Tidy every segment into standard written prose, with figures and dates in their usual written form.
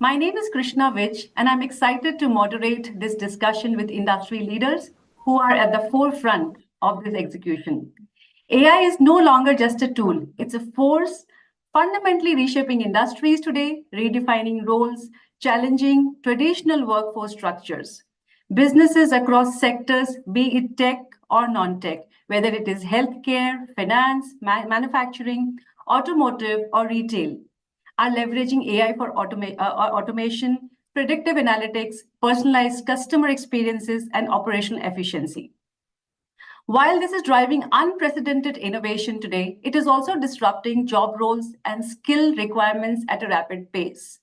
My name is Krishna Vij, and I'm excited to moderate this discussion with industry leaders who are at the forefront of this execution. AI is no longer just a tool, it's a force fundamentally reshaping industries today, redefining roles, challenging traditional workforce structures. Businesses across sectors, be it tech or non tech, whether it is healthcare, finance, manufacturing, automotive, or retail, are leveraging AI for automation, predictive analytics, personalized customer experiences, and operational efficiency. While this is driving unprecedented innovation today, it is also disrupting job roles and skill requirements at a rapid pace.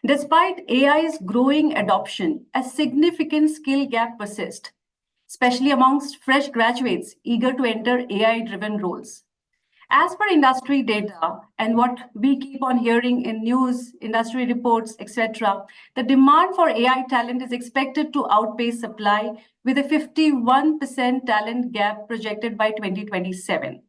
Despite AI's growing adoption, a significant skill gap persists, especially amongst fresh graduates eager to enter AI driven roles. As per industry data and what we keep on hearing in news, industry reports, etc., the demand for AI talent is expected to outpace supply with a 51% talent gap projected by 2027.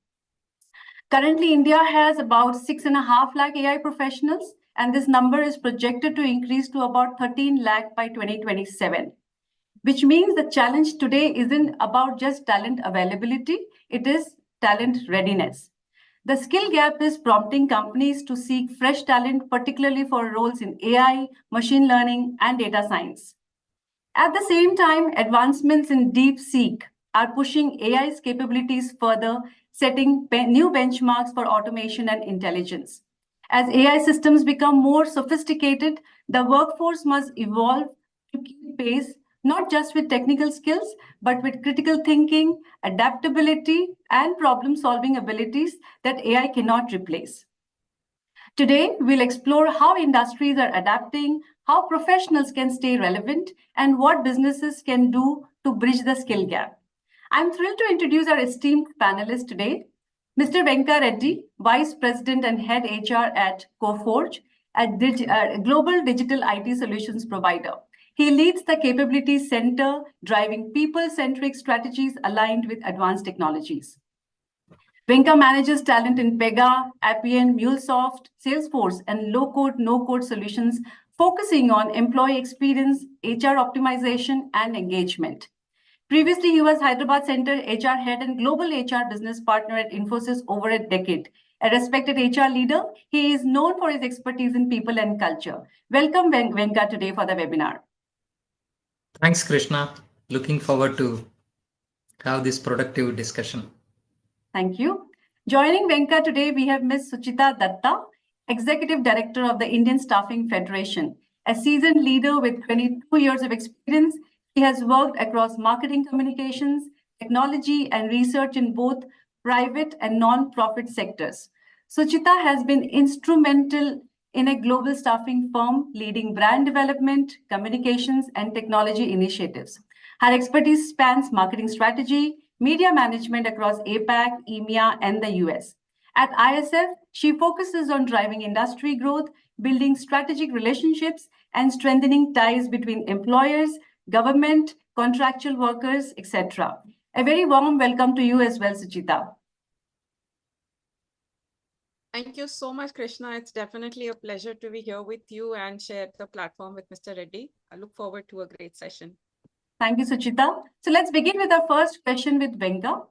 Currently, India has about 6.5 lakh AI professionals, and this number is projected to increase to about 13 lakh by 2027, which means the challenge today isn't about just talent availability, it is talent readiness. The skill gap is prompting companies to seek fresh talent, particularly for roles in AI, machine learning, and data science. At the same time, advancements in Deepseek are pushing AI's capabilities further, setting new benchmarks for automation and intelligence. As AI systems become more sophisticated, the workforce must evolve to keep pace, not just with technical skills, but with critical thinking, adaptability, and problem solving abilities that AI cannot replace. Today, we'll explore how industries are adapting, how professionals can stay relevant, and what businesses can do to bridge the skill gap. I'm thrilled to introduce our esteemed panelists today. Mr. Venka Reddy, Vice President and Head HR at Coforge, a global digital IT solutions provider. He leads the Capabilities Center, driving people-centric strategies aligned with advanced technologies. Venka manages talent in Pega, Appian, MuleSoft, Salesforce, and low-code, no-code solutions, focusing on employee experience, HR optimization, and engagement. Previously, he was Hyderabad Center HR Head and Global HR Business Partner at Infosys over a decade. A respected HR leader, he is known for his expertise in people and culture. Welcome, Venka, today for the webinar. Thanks, Krishna. Looking forward to have this productive discussion. Thank you. Joining Venka today, we have Ms. Suchita Datta, Executive Director of the Indian Staffing Federation. A seasoned leader with 22 years of experience, he has worked across marketing communications, technology, and research in both private and non-profit sectors. Suchita has been instrumental in a global staffing firm leading brand development, communications, and technology initiatives. Her expertise spans marketing strategy, media management across APAC, EMEA, and the US. At ISF, she focuses on driving industry growth, building strategic relationships, and strengthening ties between employers, government, contractual workers, etc. A very warm welcome to you as well, Suchita. Thank you so much, Krishna. It's definitely a pleasure to be here with you and share the platform with Mr. Reddy. I look forward to a great session. Thank you, Suchita. So let's begin with our first question with Venka.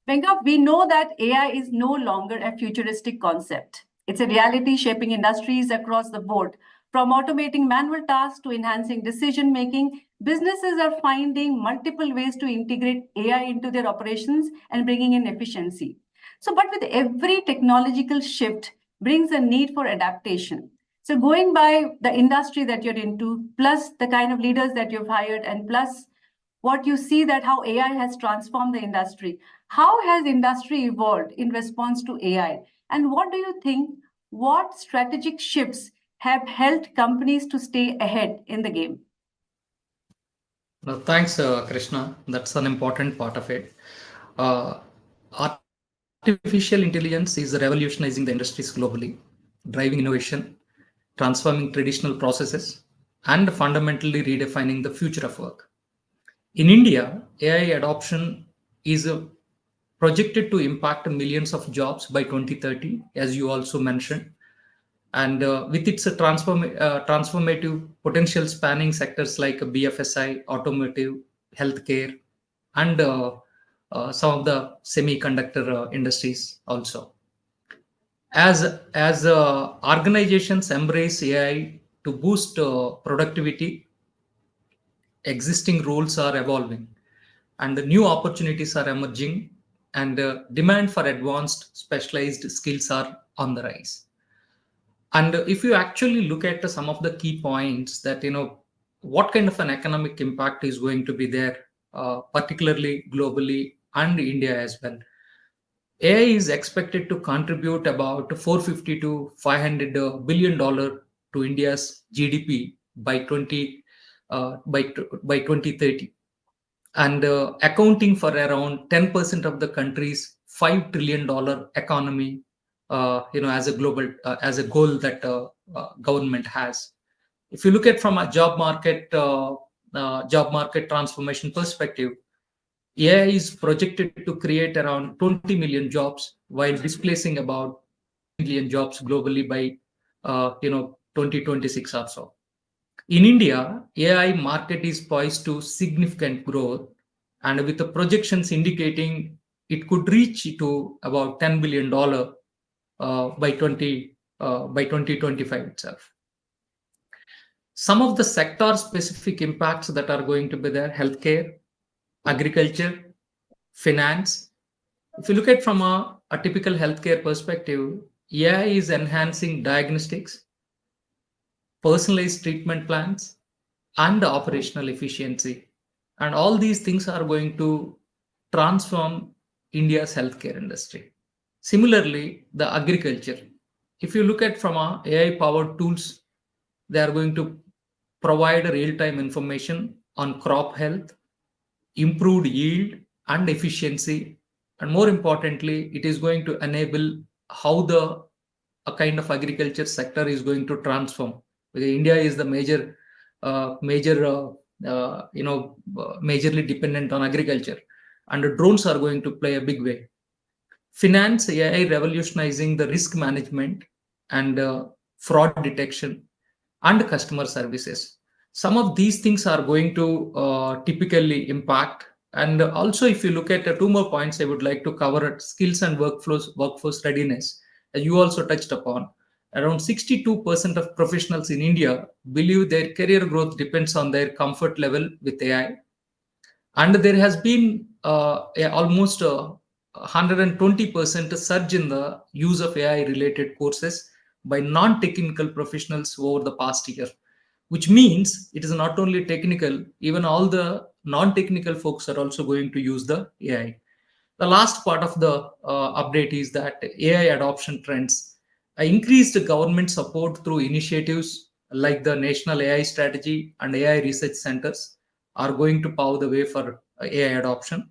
Venka, we know that AI is no longer a futuristic concept. It's a reality shaping industries across the board. From automating manual tasks to enhancing decision-making, businesses are finding multiple ways to integrate AI into their operations and bringing in efficiency. So, but with every technological shift brings a need for adaptation. So going by the industry that you're into, plus the kind of leaders that you've hired, and plus what you see that how AI has transformed the industry, how has industry evolved in response to AI? And what do you think, what strategic shifts have helped companies to stay ahead in the game? Well, thanks, Krishna. That's an important part of it. Artificial intelligence is revolutionizing the industries globally, driving innovation, transforming traditional processes, and fundamentally redefining the future of work. In India, AI adoption is projected to impact millions of jobs by 2030, as you also mentioned. and with its transformative potential spanning sectors like BFSI, automotive, healthcare, and some of the semiconductor industries also. As organizations embrace AI to boost productivity, existing roles are evolving, and the new opportunities are emerging, and demand for advanced specialized skills are on the rise. And if you actually look at some of the key points that, what kind of an economic impact is going to be there, particularly globally and India as well. AI is expected to contribute about 450 to 500 billion dollar to India's GDP by 2030, and accounting for around 10% of the country's $5 trillion economy, as a global as a goal that government has. If you look at from a job market transformation perspective, AI is projected to create around 20 million jobs while displacing about million jobs globally by 2026 or so. In India, AI market is poised to significant growth, and with the projections indicating it could reach to about $10 billion by 2025 itself. Some of the sector specific impacts that are going to be there: healthcare, agriculture, finance. If you look at from a typical healthcare perspective, AI is enhancing diagnostics, personalized treatment plans, and operational efficiency. And all these things are going to transform India's healthcare industry. Similarly, the agriculture. If you look at from our AI powered tools, they are going to provide real-time information on crop health, improved yield and efficiency, and more importantly, it is going to enable how the a kind of agriculture sector is going to transform. Because India is the majorly dependent on agriculture, and the drones are going to play a big way. Finance, AI revolutionizing the risk management and fraud detection and customer services. Some of these things are going to typically impact. And also, if you look at two more points, I would like to cover at skills and workforce readiness. As you also touched upon, around 62% of professionals in India believe their career growth depends on their comfort level with AI. And there has been almost 120% surge in the use of AI related courses by non-technical professionals over the past year, which means it is not only technical, even all the non-technical folks are also going to use the AI. The last part of the update is that AI adoption trends. Increased government support through initiatives like the National AI Strategy and AI Research Centers are going to pave the way for AI adoption.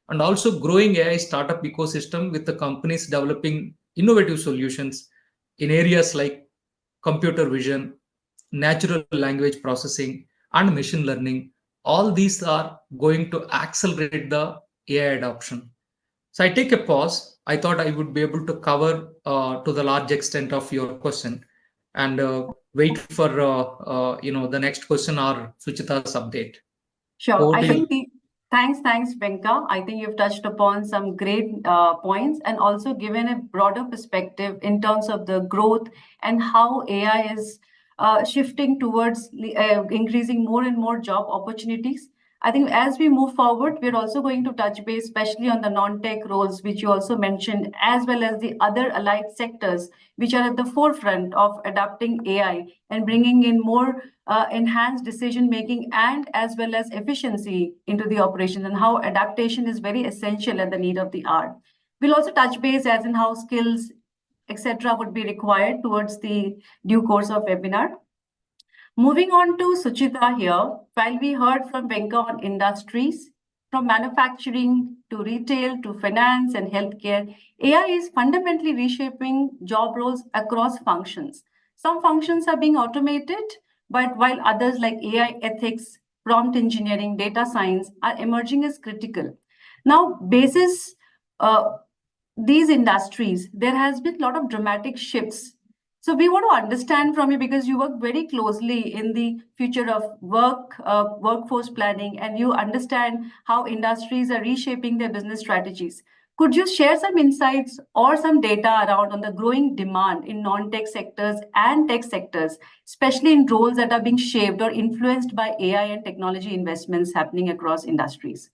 And also growing AI startup ecosystem with the companies developing innovative solutions in areas like computer vision, natural language processing, and machine learning. All these are going to accelerate the AI adoption. So I take a pause. I thought I would be able to cover to the large extent of your question, and wait for the next question or Suchita's update. Sure. Over I to think you. thanks, Venka. I think you've touched upon some great points and also given a broader perspective in terms of the growth and how AI is shifting towards increasing more and more job opportunities. I think as we move forward, we're also going to touch base, especially on the non-tech roles, which you also mentioned, as well as the other allied sectors, which are at the forefront of adapting AI and bringing in more enhanced decision making and as well as efficiency into the operation, and how adaptation is very essential and the need of the hour. We'll also touch base as in how skills, etc., would be required towards the due course of webinar. Moving on to Suchita here, while we heard from Venka on industries, from manufacturing to retail to finance and healthcare, AI is fundamentally reshaping job roles across functions. Some functions are being automated, but while others like AI ethics, prompt engineering, data science are emerging as critical. Now, basis these industries, there has been a lot of dramatic shifts So we want to understand from you, because you work very closely in the future of workforce planning, and you understand how industries are reshaping their business strategies. Could you share some insights or some data around on the growing demand in non-tech sectors and tech sectors, especially in roles that are being shaped or influenced by AI and technology investments happening across industries?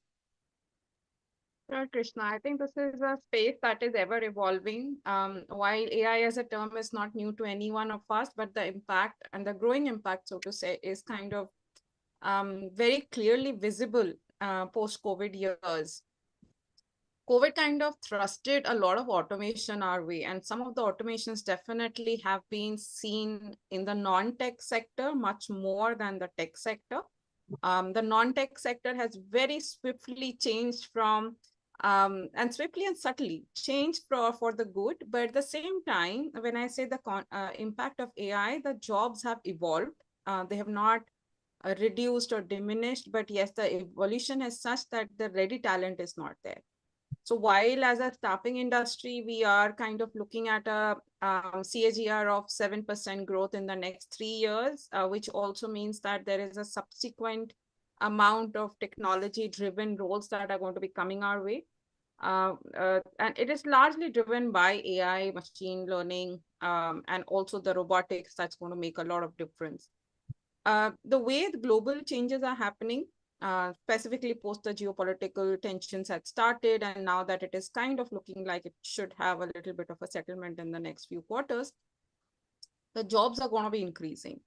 Sure, Krishna. I think this is a space that is ever evolving. While AI as a term is not new to any one of us, but the impact and the growing impact, so to say, is kind of very clearly visible post-COVID years. COVID kind of thrusted a lot of automation our way, and some of the automations definitely have been seen in the non-tech sector much more than the tech sector. The non-tech sector has very swiftly changed from, and swiftly and subtly changed for the good. But at the same time, when I say the impact of AI, the jobs have evolved. They have not reduced or diminished, but yes, the evolution is such that the ready talent is not there. So while as a staffing industry, we are kind of looking at a CAGR of 7% growth in the next 3 years, which also means that there is a subsequent amount of technology-driven roles that are going to be coming our way. And it is largely driven by AI, machine learning, and also the robotics that's going to make a lot of difference. The way the global changes are happening, specifically post the geopolitical tensions had started, and now that it is kind of looking like it should have a little bit of a settlement in the next few quarters, the jobs are going to be increasing.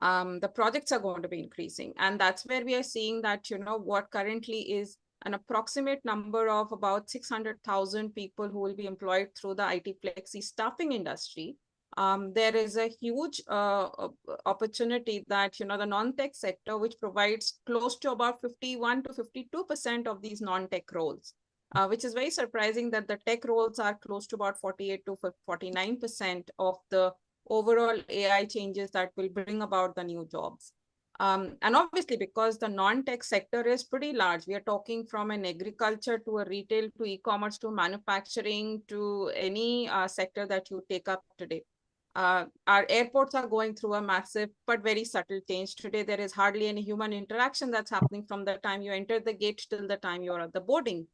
The projects are going to be increasing. And that's where we are seeing that, what currently is an approximate number of about 600,000 people who will be employed through the IT flexi staffing industry. There is a huge opportunity that, the non-tech sector, which provides close to about 51 to 52% of these non-tech roles, which is very surprising that the tech roles are close to about 48 to 49% of the overall AI changes that will bring about the new jobs. And obviously, because the non-tech sector is pretty large, we are talking from an agriculture to a retail to e-commerce to manufacturing to any sector that you take up today. Our airports are going through a massive but very subtle change. Today, there is hardly any human interaction that's happening from the time you enter the gate till the time you're at the boarding.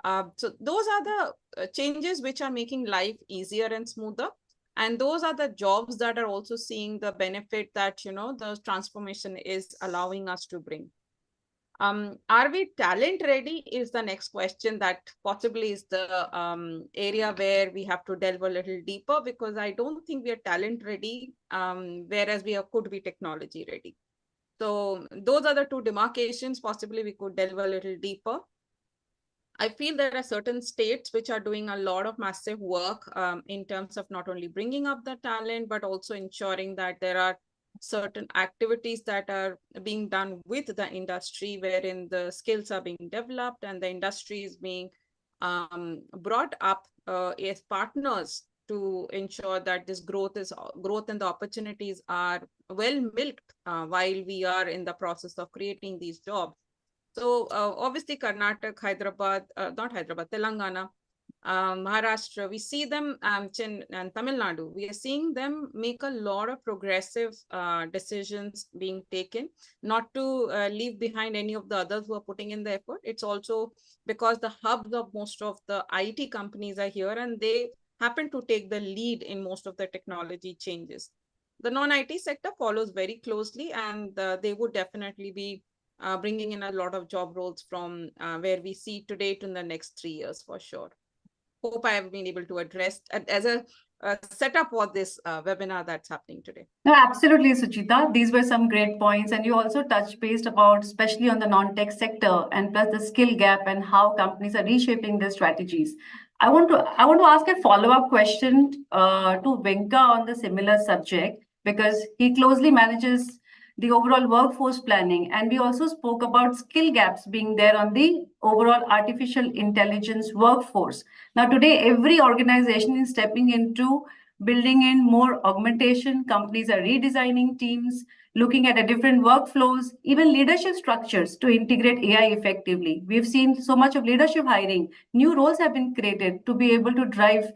So those are the changes which are making life easier and smoother. And those are the jobs that are also seeing the benefit that, the transformation is allowing us to bring. Are we talent ready is the next question that possibly is the area where we have to delve a little deeper, because I don't think we are talent ready, whereas we could be technology ready. So those are the two demarcations. Possibly we could delve a little deeper. I feel there are certain states which are doing a lot of massive work in terms of not only bringing up the talent, but also ensuring that there are certain activities that are being done with the industry, wherein the skills are being developed and the industry is being brought up as partners to ensure that this growth and the opportunities are well milked while we are in the process of creating these jobs. So obviously Karnataka, Telangana, Maharashtra, we see them, and Tamil Nadu, we are seeing them make a lot of progressive decisions being taken, not to leave behind any of the others who are putting in the effort. It's also because the hubs of most of the IT companies are here, and they happen to take the lead in most of the technology changes. The non-IT sector follows very closely, and they would definitely be bringing in a lot of job roles from where we see today to in the next 3 years for sure. Hope I have been able to address as a setup for this webinar that's happening today. No, absolutely, Suchita. These were some great points. And you also touched based about, especially on the non-tech sector and plus the skill gap and how companies are reshaping their strategies. I want to ask a follow-up question to Venka on the similar subject, because he closely manages the overall workforce planning. And we also spoke about skill gaps being there on the overall artificial intelligence workforce. Now, today, every organization is stepping into building in more augmentation. Companies are redesigning teams, looking at a different workflows, even leadership structures to integrate AI effectively. We've seen so much of leadership hiring. New roles have been created to be able to drive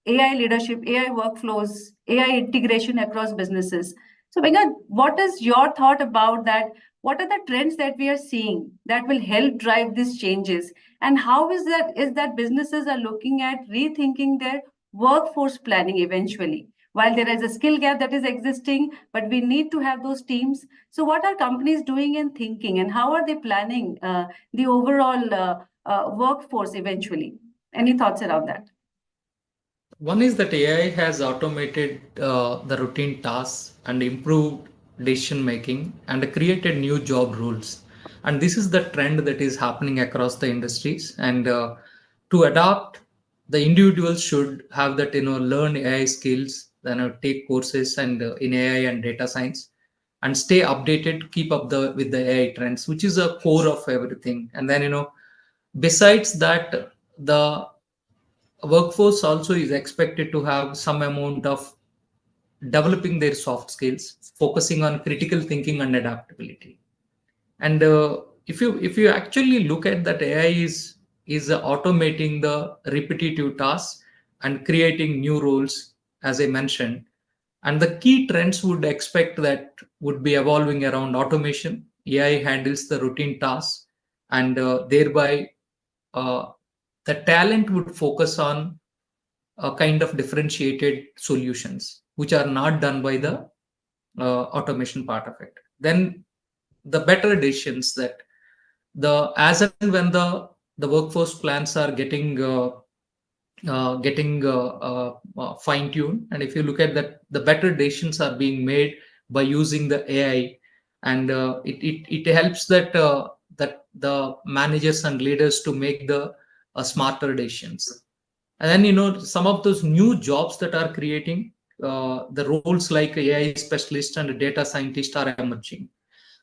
AI leadership, AI workflows, AI integration across businesses. So, Venka, what is your thought about that? What are the trends that we are seeing that will help drive these changes? And how is that businesses are looking at rethinking their workforce planning eventually? While there is a skill gap that is existing, but we need to have those teams. So, what are companies doing and thinking, and how are they planning the overall workforce eventually? Any thoughts around that? One is that AI has automated the routine tasks and improved decision making and created new job roles. And this is the trend that is happening across the industries. And to adapt, the individuals should have that, learn AI skills, then take courses and in AI and data science, and stay updated, keep up with the AI trends, which is a core of everything. And then, besides that, the workforce also is expected to have some amount of developing their soft skills, focusing on critical thinking and adaptability. And if you actually look at that, AI is automating the repetitive tasks and creating new roles, as I mentioned. And the key trends would expect that would be evolving around automation. AI handles the routine tasks, and thereby uh, the talent would focus on a kind of differentiated solutions which are not done by the automation part of it. Then the better decisions that the as and when the workforce plans are getting fine tuned, and if you look at that, the better decisions are being made by using the AI, and it helps that the managers and leaders to make the smarter decisions. And then, some of those new jobs that are creating, the roles like AI specialist and data scientist are emerging.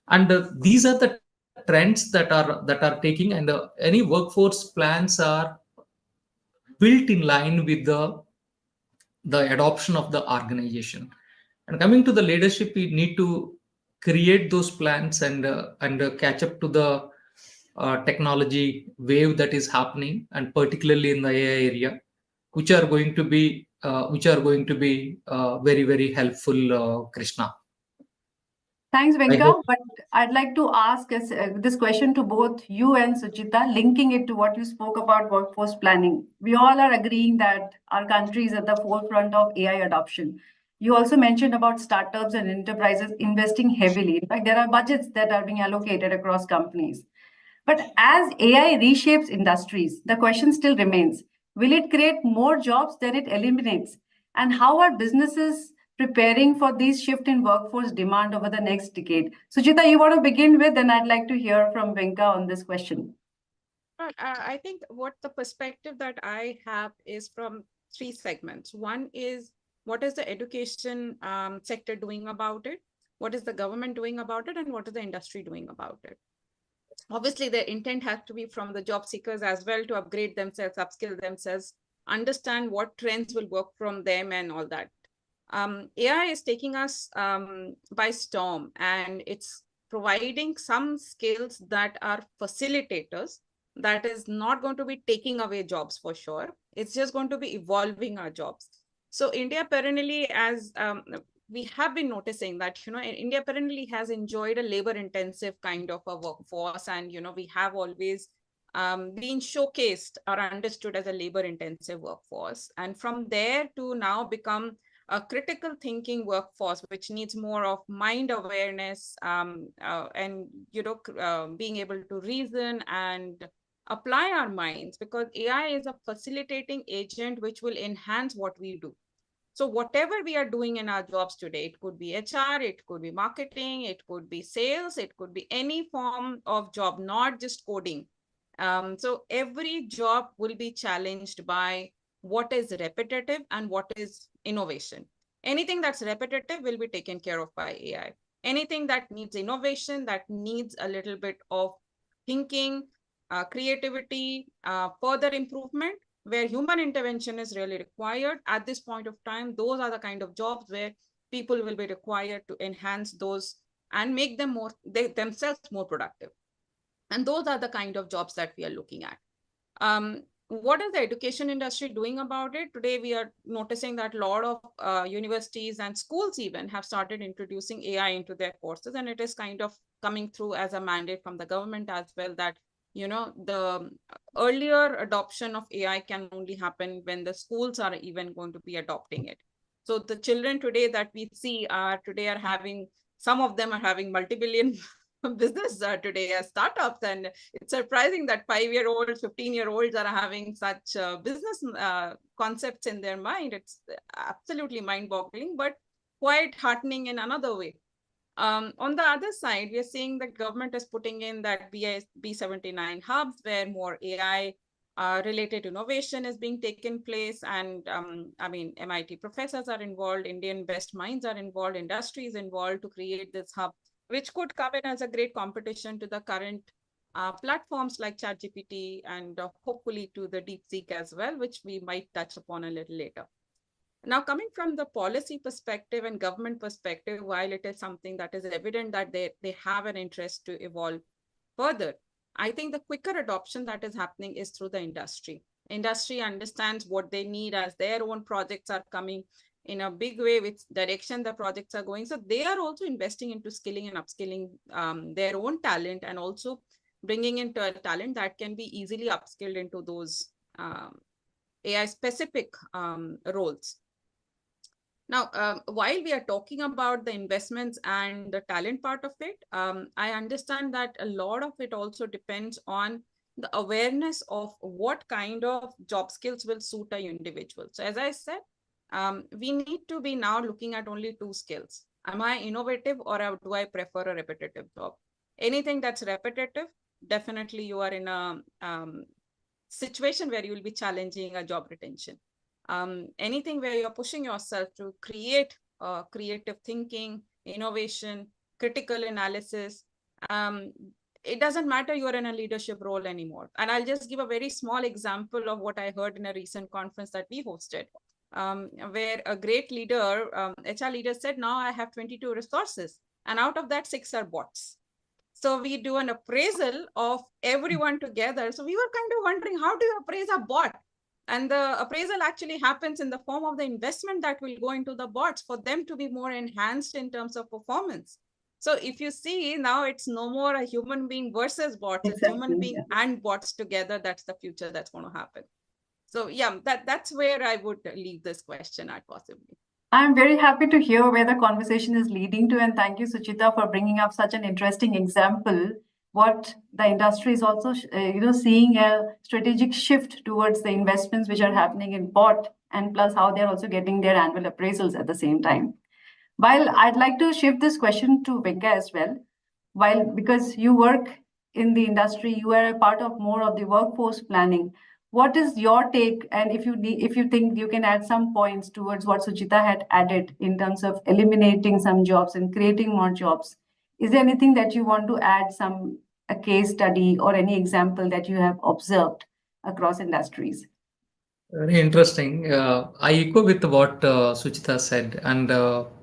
And these are the trends that are taking, and any workforce plans are built in line with the adoption of the organization. And coming to the leadership, we need to create those plans and catch up to the technology wave that is happening, and particularly in the AI area, which are going to be very, very helpful, Krishna. Thanks, I Venka. hope. But I'd like to ask this question to both you and Suchita, linking it to what you spoke about workforce planning. We all are agreeing that our country is at the forefront of AI adoption. You also mentioned about startups and enterprises investing heavily. In fact, there are budgets that are being allocated across companies. But as AI reshapes industries, the question still remains, will it create more jobs than it eliminates? And how are businesses preparing for this shift in workforce demand over the next decade? Sujita, you want to begin with, and I'd like to hear from Venka on this question. But I think what the perspective that I have is from three segments. One is, what is the education sector doing about it? What is the government doing about it? And what is the industry doing about it? Obviously, the intent has to be from the job seekers as well to upgrade themselves, upskill themselves, understand what trends will work from them and all that. AI is taking us by storm, and it's providing some skills that are facilitators, that is not going to be taking away jobs for sure. It's just going to be evolving our jobs. So India perennially, as we have been noticing that, India perennially has enjoyed a labor intensive kind of a workforce. And, we have always been showcased or understood as a labor intensive workforce. And from there to now become a critical thinking workforce, which needs more of mind awareness and, being able to reason and apply our minds, because AI is a facilitating agent which will enhance what we do. So whatever we are doing in our jobs today, it could be HR, it could be marketing, it could be sales, it could be any form of job, not just coding. So every job will be challenged by what is repetitive and what is innovation. Anything that's repetitive will be taken care of by AI. Anything that needs innovation, that needs a little bit of thinking, creativity, further improvement, where human intervention is really required at this point of time, those are the kind of jobs where people will be required to enhance those and make them themselves more productive. And those are the kind of jobs that we are looking at. what is the education industry doing about it? Today, we are noticing that a lot of universities and schools even have started introducing AI into their courses, and it is kind of coming through as a mandate from the government as well that, the earlier adoption of AI can only happen when the schools are even going to be adopting it. So the children today that we see are having, some of them are having multi-billion business today as startups, and it's surprising that 5-year-olds, 15-year-olds are having such business concepts in their mind. It's absolutely mind-boggling, but quite heartening in another way. On the other side, we are seeing the government is putting in that B79 hubs where more AI related innovation is being taken place. And MIT professors are involved, Indian best minds are involved, industry is involved to create this hub, which could come in as a great competition to the current platforms like ChatGPT and hopefully to the Deepseek as well, which we might touch upon a little later. Now, coming from the policy perspective and government perspective, while it is something that is evident that they have an interest to evolve further, I think the quicker adoption that is happening is through the industry. Industry understands what they need as their own projects are coming in a big way, which direction the projects are going. So they are also investing into skilling and upskilling their own talent, and also bringing into a talent that can be easily upskilled into those AI specific roles. Now, while we are talking about the investments and the talent part of it, I understand that a lot of it also depends on the awareness of what kind of job skills will suit a individual. So as I said, we need to be now looking at only 2 skills. Am I innovative, or do I prefer a repetitive job? Anything that's repetitive, definitely you are in a situation where you will be challenging a job retention. Anything where you're pushing yourself to create creative thinking, innovation, critical analysis, it doesn't matter you're in a leadership role anymore. And I'll just give a very small example of what I heard in a recent conference that we hosted, where a great leader, HR leader said, now I have 22 resources, and out of that, 6 are bots. So we do an appraisal of everyone together. So we were kind of wondering, how do you appraise a bot? And the appraisal actually happens in the form of the investment that will go into the bots for them to be more enhanced in terms of performance. So if you see now, it's no more a human being versus bots, it's human being and bots together. That's the future that's going to happen. So yeah, that's where I would leave this question at possibly. I'm very happy to hear where the conversation is leading to, and thank you, Suchita, for bringing up such an interesting example. What the industry is also, seeing a strategic shift towards the investments which are happening in bot, and plus how they're also getting their annual appraisals at the same time. While I'd like to shift this question to Venka as well, while because you work in the industry, you are a part of more of the workforce planning. What is your take? And if you think you can add some points towards what Suchita had added in terms of eliminating some jobs and creating more jobs, is there anything that you want to add, a case study or any example that you have observed across industries? Very interesting. I echo with what Suchita said, and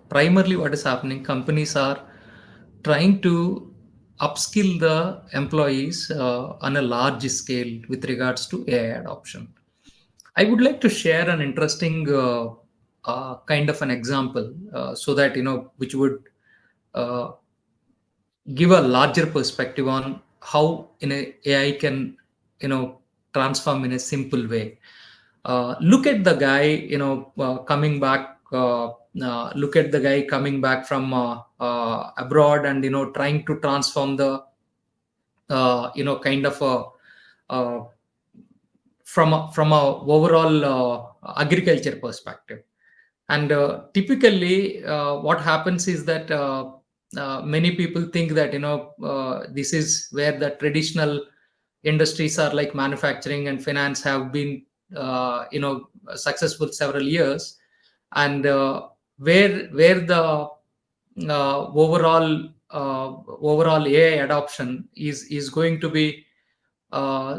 primarily what is happening, companies are trying to upskill the employees on a large scale with regards to AI adoption. I would like to share an interesting kind of an example so that, which would give a larger perspective on how AI can, transform in a simple way. Look at the guy, coming back. Look at the guy coming back from abroad, and trying to transform the kind of from a overall agriculture perspective. And typically, what happens is that many people think that this is where the traditional industries are, like manufacturing and finance, have been successful several years, and where the overall AI adoption is going to be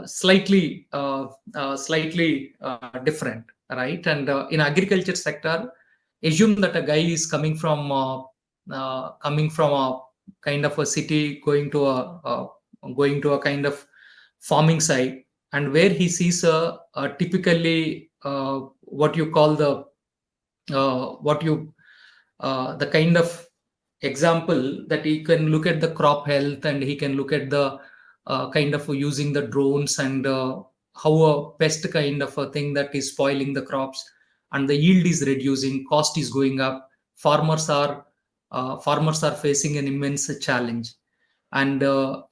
slightly different, right? And in agriculture sector, assume that a guy is coming from a kind of a city, going to a kind of farming site, and where he sees typically what you call the kind of example that he can look at the crop health, and he can look at the kind of using the drones, and how a pest kind of a thing that is spoiling the crops, and the yield is reducing, cost is going up, farmers are facing an immense challenge. And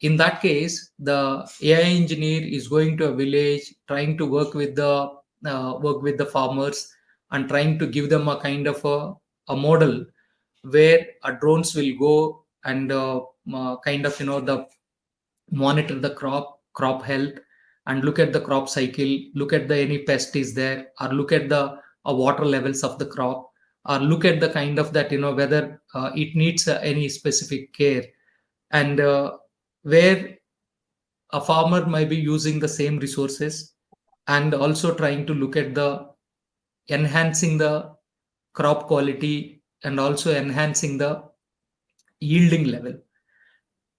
in that case, the AI engineer is going to a village, trying to work with the farmers, and trying to give them a kind of a model where drones will go and kind of the monitor the crop health, and look at the crop cycle, look at the any pest is there, or look at the water levels of the crop, or look at the kind of that whether it needs any specific care, and where a farmer might be using the same resources, and also trying to look at the enhancing the crop quality, and also enhancing the yielding level.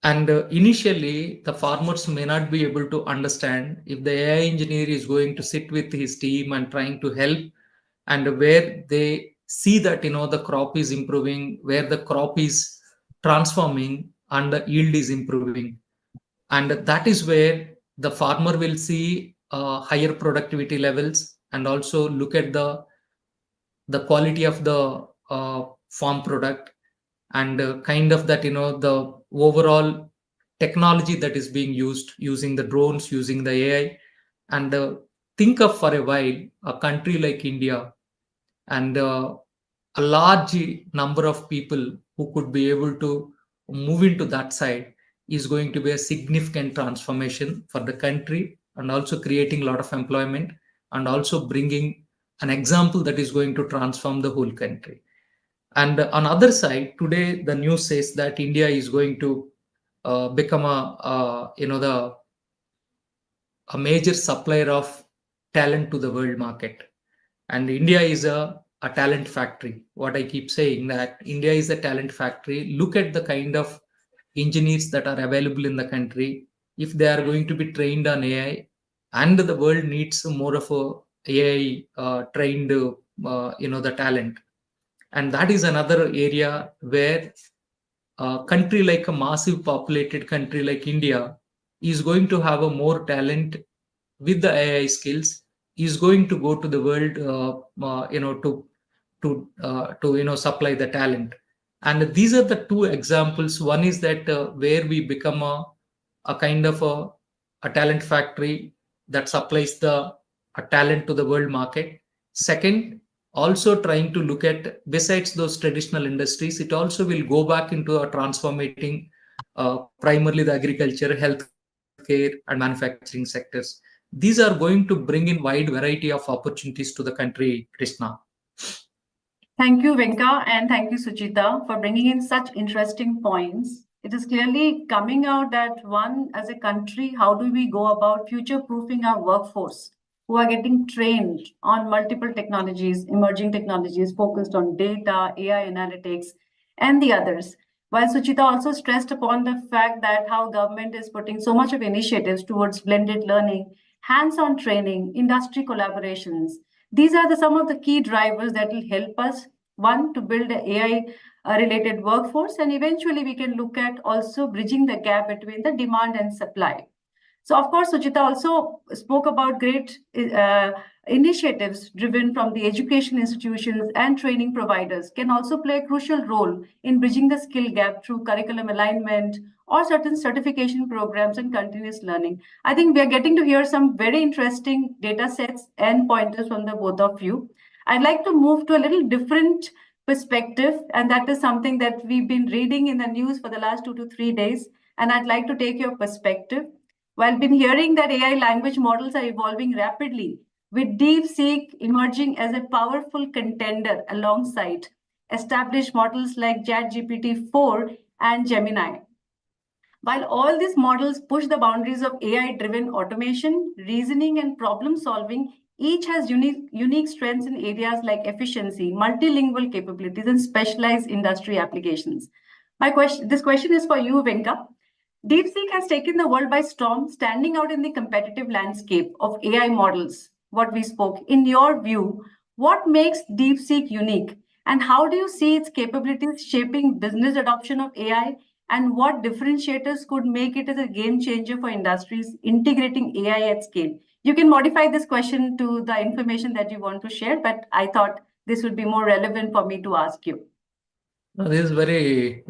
And initially, the farmers may not be able to understand if the AI engineer is going to sit with his team and trying to help, and where they see that the crop is improving, where the crop is transforming, and the yield is improving. And that is where the farmer will see higher productivity levels, and also look at the quality of the farm product, and kind of that the overall technology that is being used, using the drones, using the AI. And think of for a while a country like India, and a large number of people who could be able to move into that side is going to be a significant transformation for the country, and also creating a lot of employment, and also bringing an example that is going to transform the whole country. And on other side, today the news says that India is going to become a major supplier of talent to the world market. And India is a talent factory. What I keep saying, that India is a talent factory. Look at the kind of engineers that are available in the country. If they are going to be trained on AI, and the world needs more of a AI trained the talent. And that is another area where a country like a massive populated country like India is going to have a more talent with the AI skills, is going to go to the world, to supply the talent. And these are the two examples. One is that where we become a kind of a talent factory that supplies the a talent to the world market. Second, also trying to look at, besides those traditional industries, it also will go back into a transforming primarily the agriculture, healthcare, and manufacturing sectors. These are going to bring in wide variety of opportunities to the country, Krishna. Thank you, Venka, and thank you, Suchita, for bringing in such interesting points. It is clearly coming out that, one, as a country, how do we go about future-proofing our workforce who are getting trained on multiple technologies, emerging technologies focused on data, AI analytics, and the others. While Suchita also stressed upon the fact that how government is putting so much of initiatives towards blended learning, hands-on training, industry collaborations. These are some of the key drivers that will help us, one, to build an AI related workforce, and eventually we can look at also bridging the gap between the demand and supply. So, of course, Suchita also spoke about great initiatives driven from the education institutions and training providers can also play a crucial role in bridging the skill gap through curriculum alignment or certain certification programs and continuous learning. I think we are getting to hear some very interesting data sets and pointers from the both of you. I'd like to move to a little different perspective, and that is something that we've been reading in the news for the last 2 to 3 days, and I'd like to take your perspective. While been hearing that AI language models are evolving rapidly, with Deepseek emerging as a powerful contender alongside established models like ChatGPT-4 and Gemini. While all these models push the boundaries of AI-driven automation, reasoning, and problem solving, each has unique strengths in areas like efficiency, multilingual capabilities, and specialized industry applications. This question is for you, Venka. Deepseek has taken the world by storm, standing out in the competitive landscape of AI models. What we spoke. In your view, what makes Deepseek unique? And how do you see its capabilities shaping business adoption of AI? And what differentiators could make it as a game changer for industries integrating AI at scale? You can modify this question to the information that you want to share, but I thought this would be more relevant for me to ask you. This is very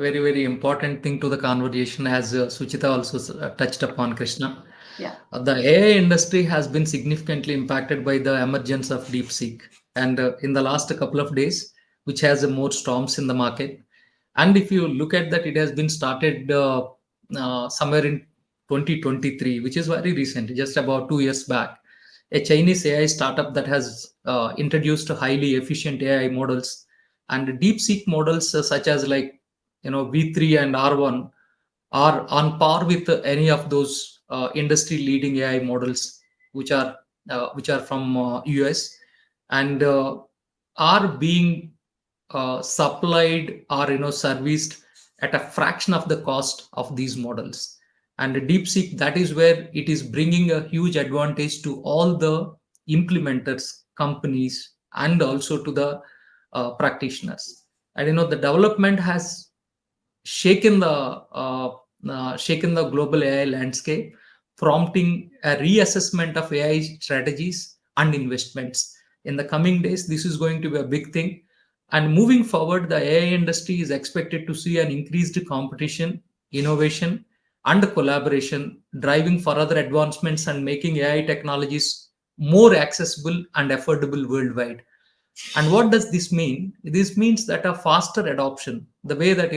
important thing to the conversation, as Suchita also touched upon, Krishna. Yeah. The AI industry has been significantly impacted by the emergence of DeepSeek, and in the last couple of days, which has more storms in the market. And if you look at that, it has been started somewhere in 2023, which is very recent, just about 2 years back. A Chinese AI startup that has introduced highly efficient AI models, and DeepSeek models such as like V3 and R1 are on par with any of those industry leading AI models which are from US, and are being supplied or serviced at a fraction of the cost of these models. And DeepSeek, that is where it is bringing a huge advantage to all the implementers, companies, and also to the practitioners. And the development has shaken the global AI landscape, prompting a reassessment of AI strategies and investments. In the coming days, this is going to be a big thing. And moving forward, the AI industry is expected to see an increased competition, innovation, and collaboration, driving further advancements and making AI technologies more accessible and affordable worldwide. And what does this mean? This means that a faster adoption, the way that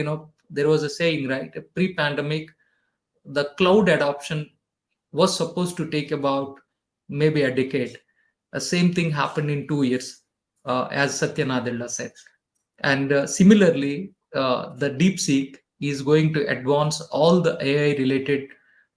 there was a saying, right, pre-pandemic, the cloud adoption was supposed to take about maybe a decade. The same thing happened in 2 years, as Satya Nadella said. And similarly, the DeepSeek is going to advance all the AI related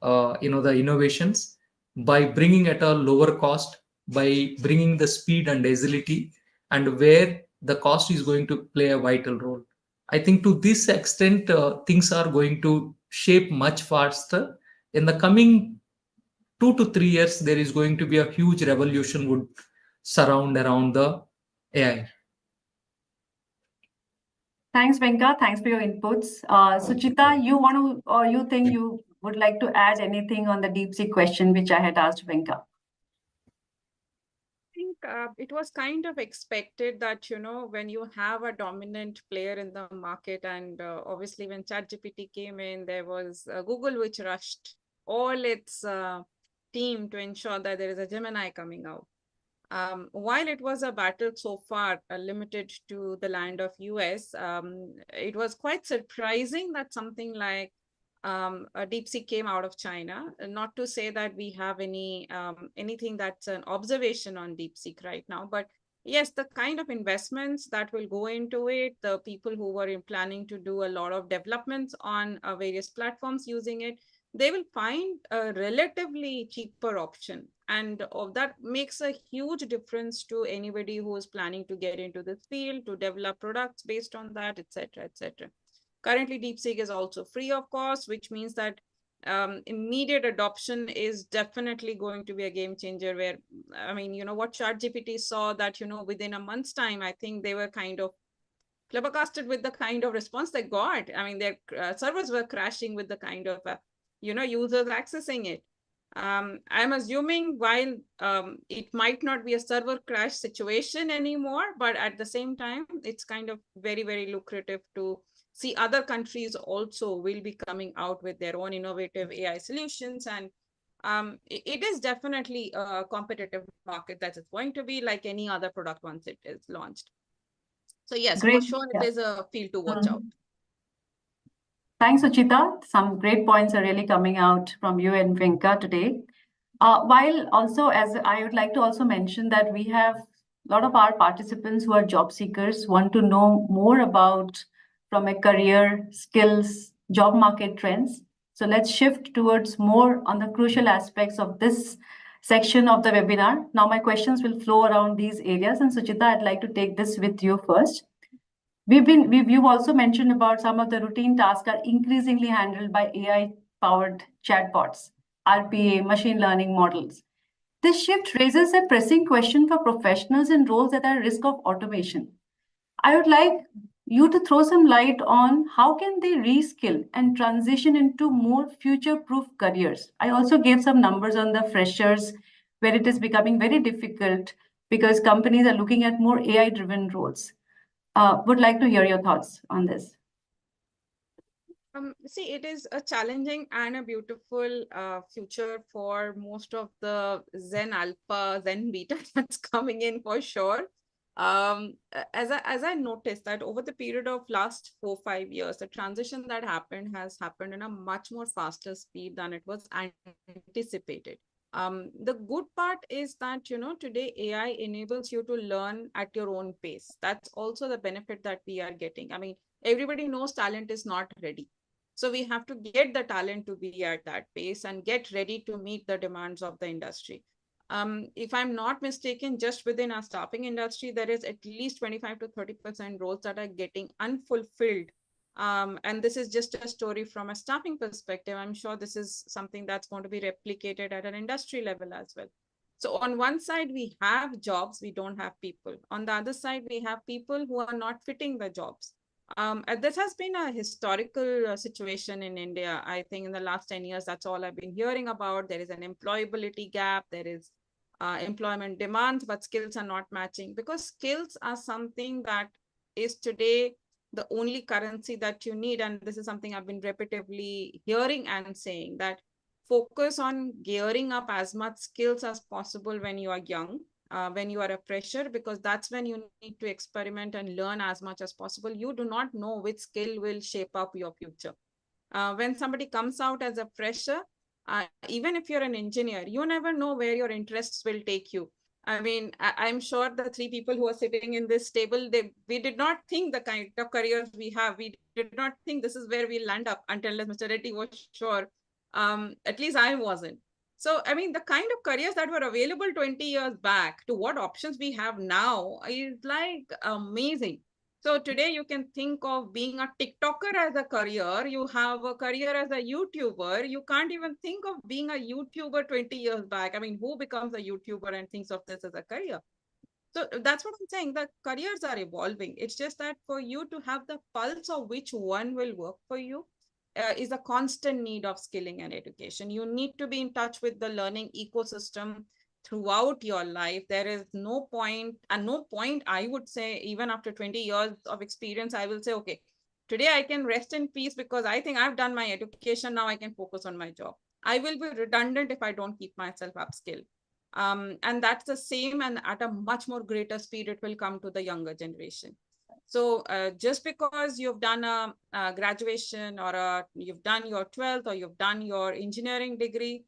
the innovations by bringing at a lower cost, by bringing the speed and agility, and where the cost is going to play a vital role. I think to this extent, things are going to shape much faster. In the coming 2 to 3 years, there is going to be a huge revolution would surround around the AI. Thanks, Venka. Thanks for your inputs. Suchita, you want to, or you think you would like to add anything on the DeepSeek question which I had asked Venka? I think it was kind of expected that, when you have a dominant player in the market, and obviously when ChatGPT came in, there was Google, which rushed all its team to ensure that there is a Gemini coming out. While it was a battle so far limited to the land of US, it was quite surprising that something like a DeepSeek came out of China. Not to say that we have anything that's an observation on DeepSeek right now, but yes, the kind of investments that will go into it, the people who were planning to do a lot of developments on various platforms using it, they will find a relatively cheaper option. And that makes a huge difference to anybody who is planning to get into this field, to develop products based on that, etc., etc. Currently, DeepSeek is also free of cost, which means that immediate adoption is definitely going to be a game changer. Where, I mean, what ChatGPT saw that, within a month's time, I think they were kind of flabbergasted with the kind of response they got. I mean, their servers were crashing with the kind of, users accessing it. I'm assuming while it might not be a server crash situation anymore, but at the same time, it's kind of very lucrative to see other countries also will be coming out with their own innovative AI solutions. And it is definitely a competitive market that is going to be like any other product once it is launched. So yes, Great. for sure, it is a field to watch out. Thanks, Suchita. Some great points are really coming out from you and Venka today. While also, as I would like to also mention that we have a lot of our participants who are job seekers, want to know more about from a career, skills, job market trends. So let's shift towards more on the crucial aspects of this section of the webinar. Now my questions will flow around these areas, and Suchita, I'd like to take this with you first. You've also mentioned about some of the routine tasks are increasingly handled by AI powered chatbots, RPA, machine learning models. This shift raises a pressing question for professionals in roles that are at risk of automation. I would like you to throw some light on how can they reskill and transition into more future-proof careers. I also gave some numbers on the freshers where it is becoming very difficult because companies are looking at more AI-driven roles. Would like to hear your thoughts on this. See, it is a challenging and a beautiful future for most of the Zen Alpha, Zen Beta that's coming in for sure. As I noticed that over the period of last 4-5 years, the transition that happened has happened in a much more faster speed than it was anticipated. The good part is that, today AI enables you to learn at your own pace. That's also the benefit that we are getting. I mean, everybody knows talent is not ready. So we have to get the talent to be at that pace and get ready to meet the demands of the industry. If I'm not mistaken, just within our staffing industry, there is at least 25 to 30% roles that are getting unfulfilled. And this is just a story from a staffing perspective. I'm sure this is something that's going to be replicated at an industry level as well. So on one side, we have jobs, we don't have people. On the other side, we have people who are not fitting the jobs. This has been a historical situation in India. I think in the last 10 years, that's all I've been hearing about. There is an employability gap. There is employment demands, but skills are not matching, because skills are something that is today the only currency that you need. And this is something I've been repetitively hearing and saying, that focus on gearing up as much skills as possible when you are young. When you are a fresher, because that's when you need to experiment and learn as much as possible. You do not know which skill will shape up your future. When somebody comes out as a fresher, even if you're an engineer, you never know where your interests will take you. I mean, I'm sure the three people who are sitting in this table, we did not think the kind of careers we have. We did not think this is where we land up until Mr. Reddy was sure. At least I wasn't. So, I mean, the kind of careers that were available 20 years back to what options we have now is like amazing. So today you can think of being a TikToker as a career. You have a career as a YouTuber. You can't even think of being a YouTuber 20 years back. I mean, who becomes a YouTuber and thinks of this as a career? So that's what I'm saying. The careers are evolving. It's just that for you to have the pulse of which one will work for you is a constant need of skilling and education. You need to be in touch with the learning ecosystem throughout your life. There is no point, and no point, I would say, even after 20 years of experience, I will say, okay, today I can rest in peace because I think I've done my education. Now I can focus on my job. I will be redundant if I don't keep myself upskilled. And that's the same, and at a much more greater speed, it will come to the younger generation. So just because you've done a graduation, or you've done your 12th, or you've done your engineering degree,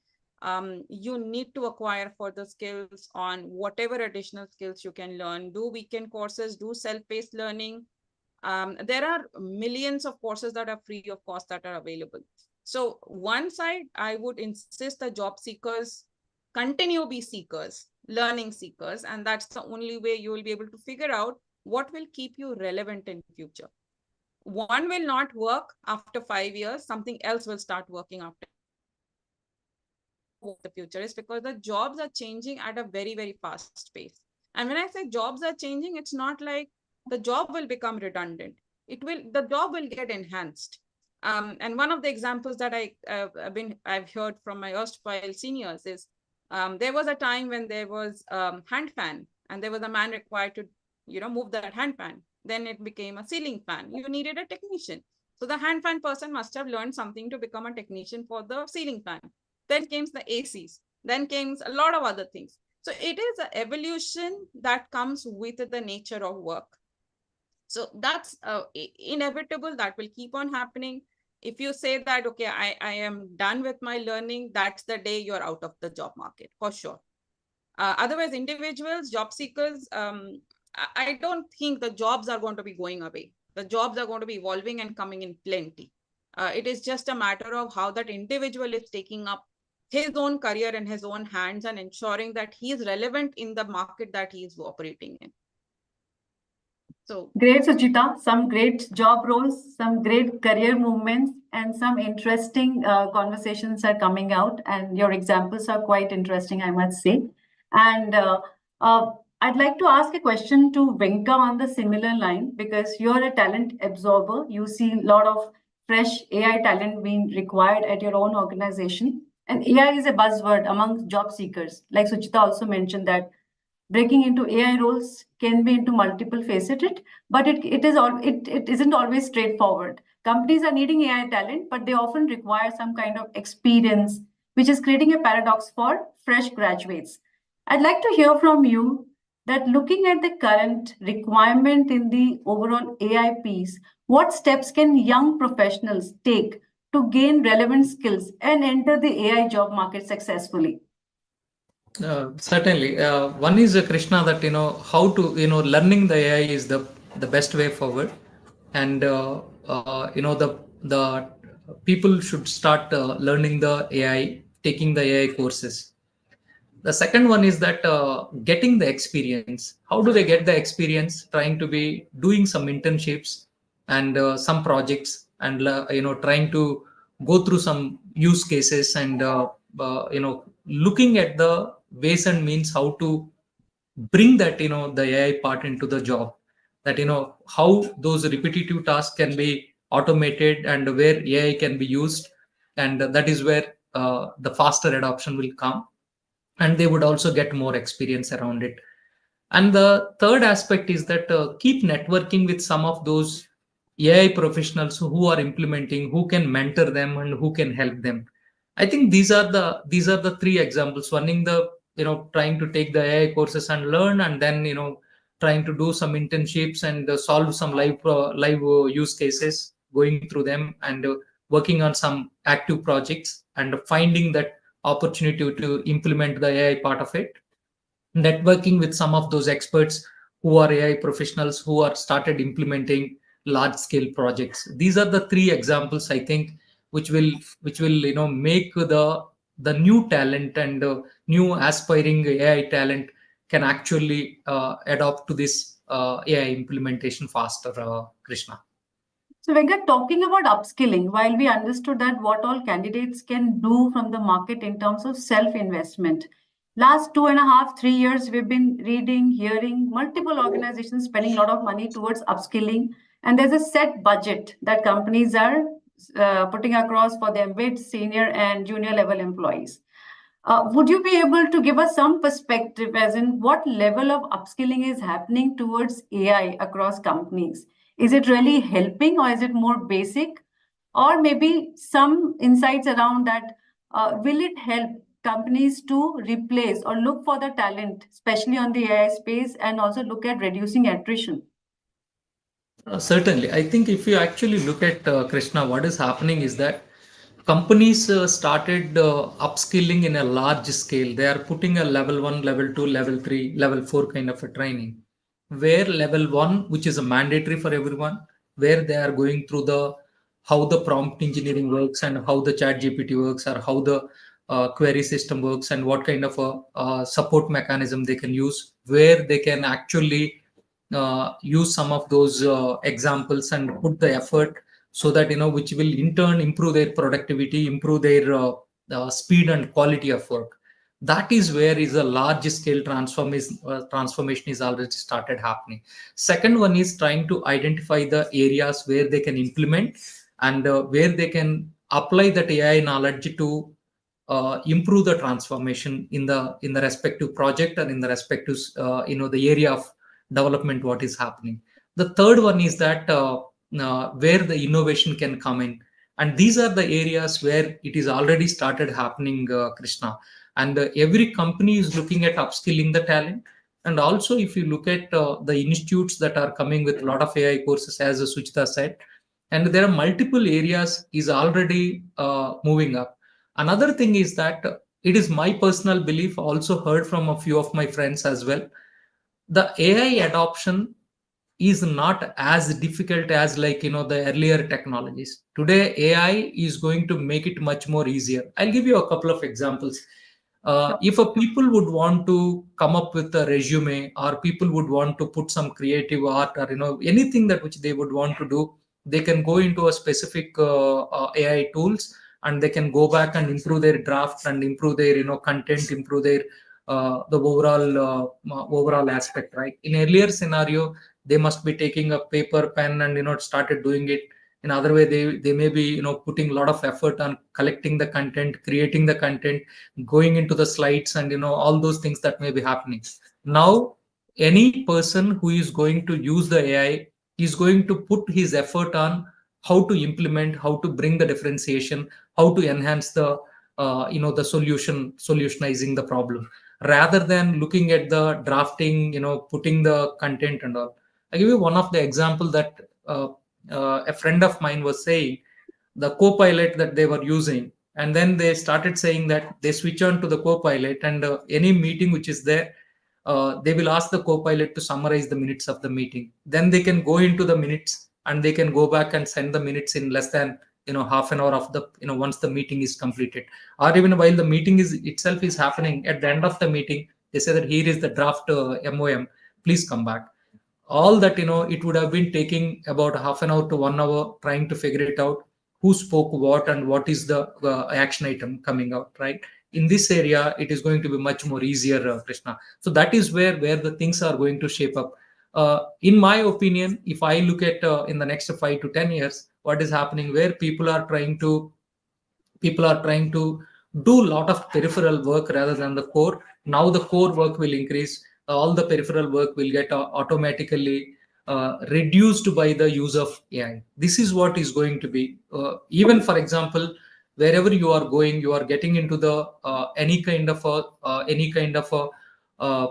you need to acquire further skills on whatever additional skills you can learn. Do weekend courses, do self-paced learning. There are millions of courses that are free of cost that are available. So one side, I would insist the job seekers continue be seekers, learning seekers, and that's the only way you will be able to figure out what will keep you relevant in future. One will not work after 5 years, something else will start working after what the future is, because the jobs are changing at a very, very fast pace. And when I say jobs are changing, it's not like the job will become redundant. The job will get enhanced. And one of the examples that I've heard from my erstwhile seniors is there was a time when there was hand fan, and there was a man required to, move that hand fan. Then it became a ceiling fan. You needed a technician. So the hand fan person must have learned something to become a technician for the ceiling fan. Then came the ACs. Then came a lot of other things. So it is an evolution that comes with the nature of work. So that's inevitable. That will keep on happening. If you say that, okay, I am done with my learning, that's the day you're out of the job market, for sure. Otherwise, individuals, job seekers, I don't think the jobs are going to be going away. The jobs are going to be evolving and coming in plenty. It is just a matter of how that individual is taking up his own career in his own hands and ensuring that he is relevant in the market that he is operating in. So great, Suchita. Some great job roles, some great career movements, and some interesting conversations are coming out. And your examples are quite interesting, I must say. And uh, I'd like to ask a question to Venka on the similar line because you're a talent absorber. You see a lot of fresh AI talent being required at your own organization. And AI is a buzzword among job seekers. Like Suchita also mentioned that breaking into AI roles can be into multiple faceted, but it isn't always straightforward. Companies are needing AI talent, but they often require some kind of experience, which is creating a paradox for fresh graduates. I'd like to hear from you that looking at the current requirement in the overall AI piece, what steps can young professionals take to gain relevant skills and enter the AI job market successfully? Certainly. One is Krishna, that how to learning the AI is the best way forward, and the people should start learning the AI, taking the AI courses. The second one is that getting the experience. How do they get the experience? Trying to be doing some internships and some projects, and trying to go through some use cases, and looking at the ways and means how to bring that the AI part into the job. That how those repetitive tasks can be automated and where AI can be used, and that is where the faster adoption will come, and they would also get more experience around it. And the third aspect is that keep networking with some of those AI professionals who are implementing, who can mentor them and who can help them. I think these are the three examples. One in the trying to take the AI courses and learn, and then trying to do some internships and solve some live use cases, going through them, and working on some active projects, and finding that opportunity to implement the AI part of it, networking with some of those experts who are AI professionals who are started implementing large scale projects. These are the three examples, I think, which will make the new talent and new aspiring AI talent can actually adopt to this AI implementation faster, Krishna. So, Venkat, talking about upskilling, while we understood that what all candidates can do from the market in terms of self-investment, last 2.5, 3 years, we've been reading, hearing multiple organizations spending a lot of money towards upskilling, and there's a set budget that companies are putting across for their mid, senior, and junior level employees. Would you be able to give us some perspective as in what level of upskilling is happening towards AI across companies? Is it really helping or is it more basic? Or maybe some insights around that. Will it help companies to replace or look for the talent, especially on the AI space, and also look at reducing attrition? Certainly. I think if you actually look at Krishna, what is happening is that companies started upskilling in a large scale. They are putting a level 1, level 2, level 3, level 4 kind of a training, where level 1, which is a mandatory for everyone, where they are going through the how the prompt engineering works, and how the chat GPT works, or how the query system works, and what kind of a support mechanism they can use, where they can actually use some of those examples and put the effort, so that which will in turn improve their productivity, improve their speed and quality of work. That is where is a large scale transformation is already started happening. Second one is trying to identify the areas where they can implement, and where they can apply that AI knowledge to improve the transformation in the respective project, and in the respective the area of development what is happening. The third one is that where the innovation can come in, and these are the areas where it is already started happening, Krishna. And every company is looking at upskilling the talent. And also, if you look at the institutes that are coming with a lot of AI courses, as Suchita said, and there are multiple areas is already moving up. Another thing is that it is my personal belief, also heard from a few of my friends as well, the AI adoption is not as difficult as, like the earlier technologies. Today AI is going to make it much more easier. I'll give you a couple of examples. If a people would want to come up with a resume, or people would want to put some creative art, or anything that which they would want to do, they can go into a specific AI tools, and they can go back and improve their draft and improve their content, improve their the overall aspect, right? In earlier scenario, they must be taking a paper pen and started doing it. In other way, they may be putting a lot of effort on collecting the content, creating the content, going into the slides, and all those things that may be happening. Now any person who is going to use the AI is going to put his effort on how to implement, how to bring the differentiation, how to enhance the the solutionizing the problem, rather than looking at the drafting, putting the content and all. I give you one of the example that a friend of mine was saying, the co-pilot that they were using, and then they started saying that they switch on to the co-pilot, and any meeting which is there, they will ask the co-pilot to summarize the minutes of the meeting. Then they can go into the minutes, and they can go back and send the minutes in less than half an hour of the once the meeting is completed, or even while the meeting is itself is happening. At the end of the meeting, they say that here is the draft MOM, please come back. All that it would have been taking about half an hour to 1 hour trying to figure it out, who spoke what and what is the action item coming out, right? In this area, it is going to be much more easier, Krishna. So that is where the things are going to shape up. In my opinion, if I look at in the next 5 to 10 years, what is happening, where people are trying to do a lot of peripheral work rather than the core. Now the core work will increase. All the peripheral work will get automatically reduced by the use of AI. This is what is going to be. Even for example, wherever you are going, you are getting into the any kind of a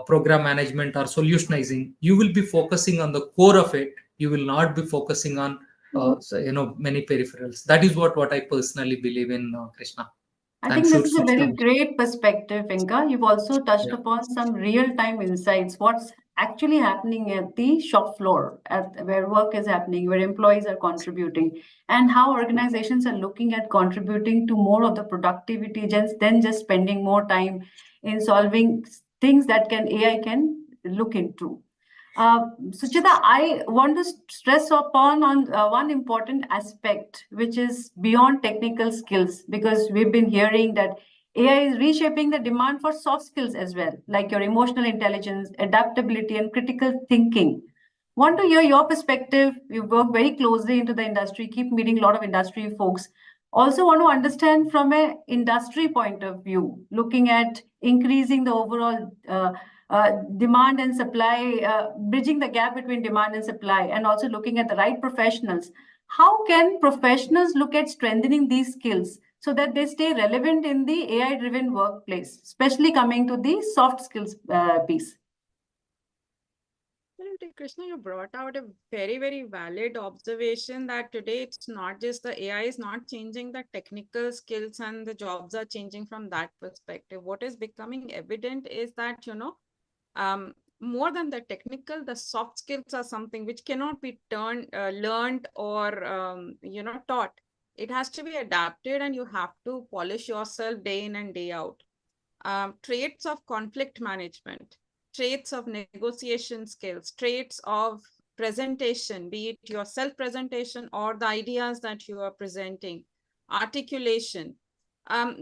program management or solutionizing. You will be focusing on the core of it. You will not be focusing on many peripherals. That is what I personally believe in, Krishna. I I'm think sure this is a very Suchita. great perspective, Venka. You've also touched Yeah. upon some real-time insights. What's actually happening at the shop floor, at where work is happening, where employees are contributing, and how organizations are looking at contributing to more of the productivity just than just spending more time in solving things that can AI can look into. Suchita, I want to stress upon on one important aspect, which is beyond technical skills, because we've been hearing that AI is reshaping the demand for soft skills as well, like your emotional intelligence, adaptability, and critical thinking. Want to hear your perspective. You work very closely into the industry, keep meeting a lot of industry folks. Also want to understand from an industry point of view, looking at increasing the overall demand and supply, bridging the gap between demand and supply, and also looking at the right professionals. How can professionals look at strengthening these skills so that they stay relevant in the AI-driven workplace, especially coming to the soft skills piece? Absolutely, Krishna, you brought out a very, very valid observation that today it's not just the AI is not changing the technical skills and the jobs are changing from that perspective. What is becoming evident is that, more than the technical, the soft skills are something which cannot be learned or, taught. It has to be adapted and you have to polish yourself day in and day out. Traits of conflict management, traits of negotiation skills, traits of presentation, be it your self-presentation or the ideas that you are presenting, articulation.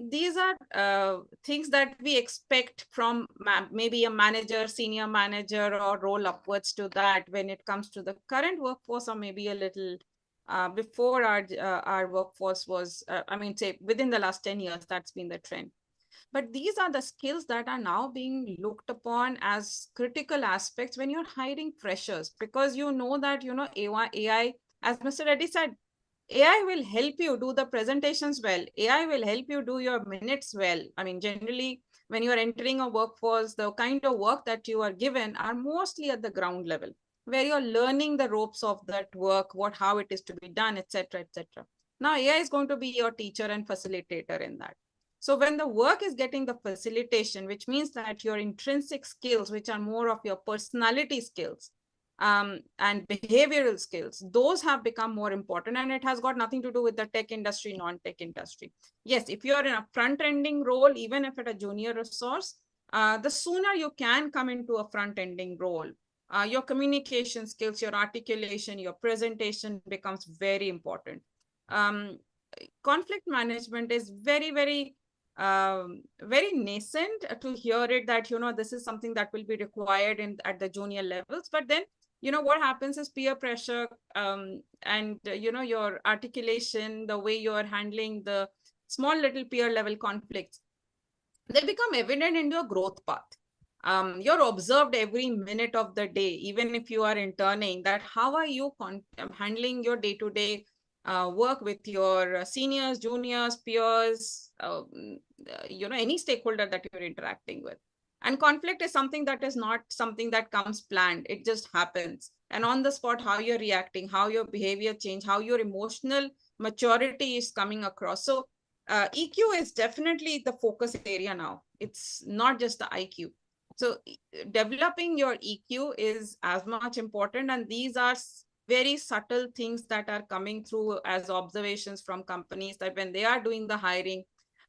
These are things that we expect from maybe a manager, senior manager, or roll upwards to that when it comes to the current workforce, or maybe a little before our workforce was, say within the last 10 years, that's been the trend. But these are the skills that are now being looked upon as critical aspects when you're hiring freshers, because you know that, AI, as Mr. Reddy said, AI will help you do the presentations well. AI will help you do your minutes well. I mean, generally, when you are entering a workforce, the kind of work that you are given are mostly at the ground level, where you're learning the ropes of that work, how it is to be done, etc., etc. Now, AI is going to be your teacher and facilitator in that. So when the work is getting the facilitation, which means that your intrinsic skills, which are more of your personality skills, and behavioral skills, those have become more important, and it has got nothing to do with the tech industry, non-tech industry. Yes, if you're in a front-ending role, even if at a junior resource, the sooner you can come into a front-ending role, your communication skills, your articulation, your presentation becomes very important. Conflict management is very, very nascent to hear it that, this is something that will be required at the junior levels. But then, what happens is peer pressure and, your articulation, the way you're handling the small little peer level conflicts, they become evident in your growth path. You're observed every minute of the day, even if you are interning, that how are you handling your day-to-day work with your seniors, juniors, peers, any stakeholder that you're interacting with. And conflict is something that is not something that comes planned. It just happens. And on the spot, how you're reacting, how your behavior change, how your emotional maturity is coming across. So EQ is definitely the focus area now. It's not just the IQ. So developing your EQ is as much important. And these are very subtle things that are coming through as observations from companies, that when they are doing the hiring,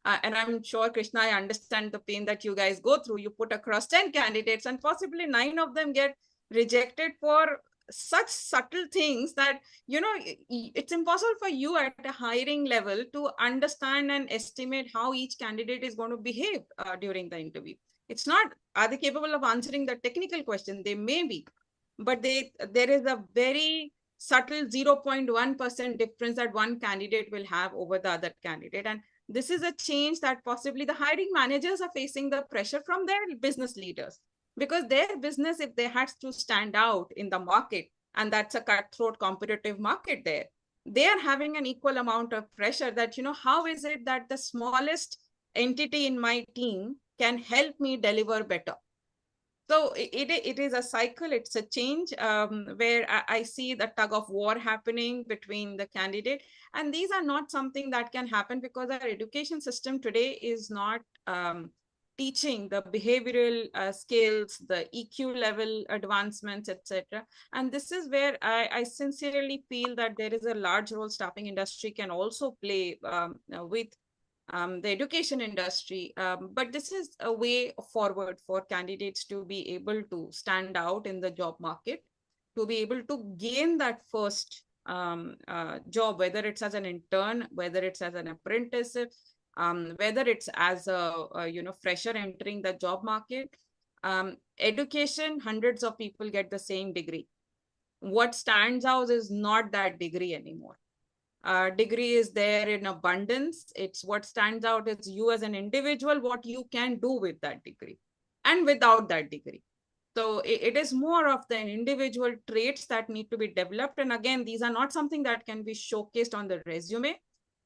and I'm sure, Krishna, I understand the pain that you guys go through. You put across 10 candidates and possibly 9 of them get rejected for such subtle things that, it's impossible for you at a hiring level to understand and estimate how each candidate is going to behave during the interview. It's not, are they capable of answering the technical question? They may be, but there is a very subtle 0.1% difference that one candidate will have over the other candidate. And this is a change that possibly the hiring managers are facing the pressure from their business leaders, because their business, if they had to stand out in the market, and that's a cutthroat competitive market there, they are having an equal amount of pressure that, how is it that the smallest entity in my team can help me deliver better? So it is a cycle, it's a change where I see the tug of war happening between the candidate. And these are not something that can happen because our education system today is not teaching the behavioral skills, the EQ level advancements, etc. And this is where I sincerely feel that there is a large role staffing industry can also play with the education industry. But this is a way forward for candidates to be able to stand out in the job market, to be able to gain that first job, whether it's as an intern, whether it's as an apprentice, whether it's as a fresher entering the job market. Education, hundreds of people get the same degree. What stands out is not that degree anymore. Degree is there in abundance. It's what stands out is you as an individual, what you can do with that degree and without that degree. So it is more of the individual traits that need to be developed. And again, these are not something that can be showcased on the resume.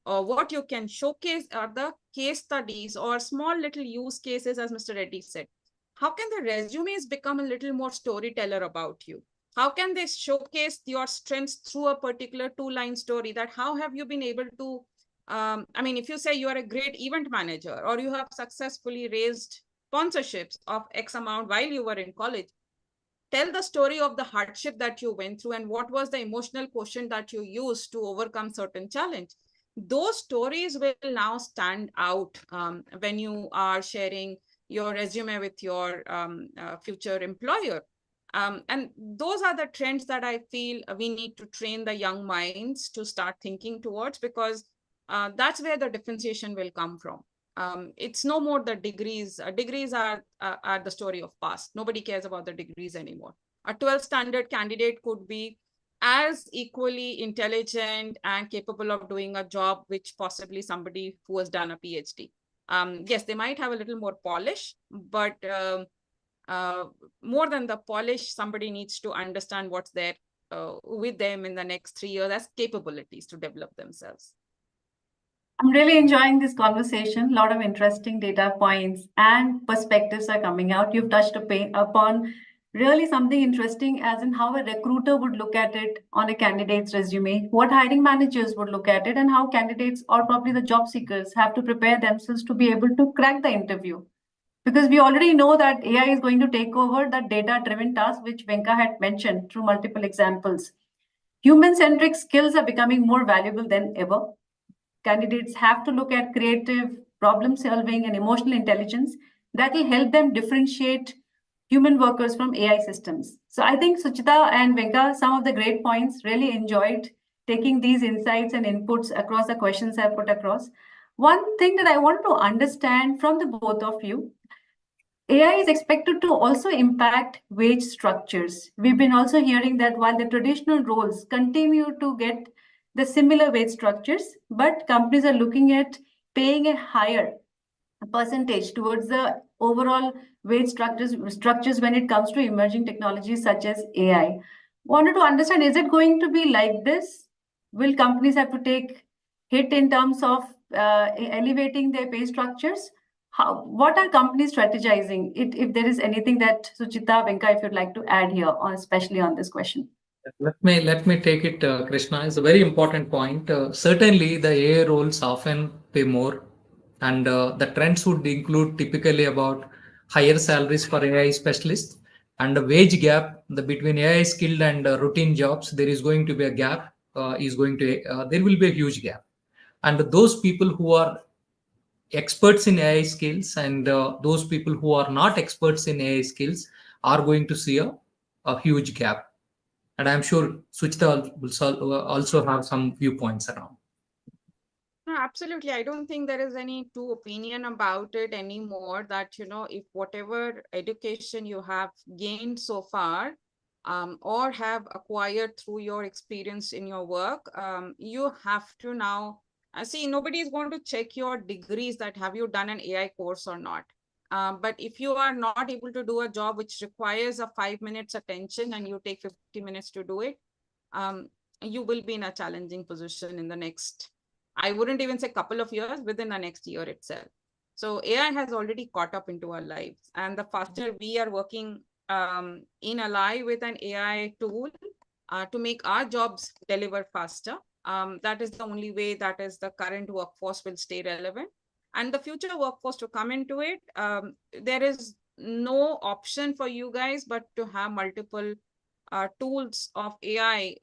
Or what you can showcase are the case studies or small little use cases, as Mr. Reddy said. How can the resumes become a little more storyteller about you? How can they showcase your strengths through a particular 2-line story? That how have you been able to, if you say you are a great event manager, or you have successfully raised sponsorships of X amount while you were in college, tell the story of the hardship that you went through and what was the emotional quotient that you used to overcome certain challenge. Those stories will now stand out when you are sharing your resume with your future employer. And those are the trends that I feel we need to train the young minds to start thinking towards, because that's where the differentiation will come from. It's no more the degrees. Degrees are the story of past. Nobody cares about the degrees anymore. A 12th standard candidate could be as equally intelligent and capable of doing a job which possibly somebody who has done a PhD. Yes, they might have a little more polish, but more than the polish, somebody needs to understand what's there with them in the next 3 years as capabilities to develop themselves. I'm really enjoying this conversation. A lot of interesting data points and perspectives are coming out. You've touched upon really something interesting, as in how a recruiter would look at it on a candidate's resume, what hiring managers would look at it, and how candidates or probably the job seekers have to prepare themselves to be able to crack the interview. Because we already know that AI is going to take over the data-driven task, which Venka had mentioned through multiple examples. Human-centric skills are becoming more valuable than ever. Candidates have to look at creative problem solving and emotional intelligence that will help them differentiate human workers from AI systems. So I think Suchita and Venka, some of the great points, really enjoyed taking these insights and inputs across the questions I put across. One thing that I want to understand from the both of you, AI is expected to also impact wage structures. We've been also hearing that while the traditional roles continue to get the similar wage structures, but companies are looking at paying a higher percentage towards the overall wage structures when it comes to emerging technologies such as AI. Wanted to understand, is it going to be like this? Will companies have to take hit in terms of elevating their pay structures? What are companies strategizing? If there is anything that Suchita, Venka, if you'd like to add here, especially on this question. Let me take it, Krishna. It's a very important point. Certainly, the AI roles often pay more, and the trends would include typically about higher salaries for AI specialists and the wage gap between AI skilled and routine jobs. There is going to be a gap. There will be a huge gap, and those people who are experts in AI skills and those people who are not experts in AI skills are going to see a huge gap. And I'm sure Suchita will also have some viewpoints around. No, absolutely. I don't think there is any two opinion about it anymore that, if whatever education you have gained so far, or have acquired through your experience in your work, you have to now see, nobody is going to check your degrees that have you done an AI course or not. But if you are not able to do a job which requires a 5 minutes attention and you take 50 minutes to do it, you will be in a challenging position in the next, I wouldn't even say couple of years, within the next year itself. So AI has already caught up into our lives, and the faster we are working in ally with an AI tool to make our jobs deliver faster, that is the only way that is the current workforce will stay relevant. And the future workforce to come into it, there is no option for you guys but to have multiple tools of AI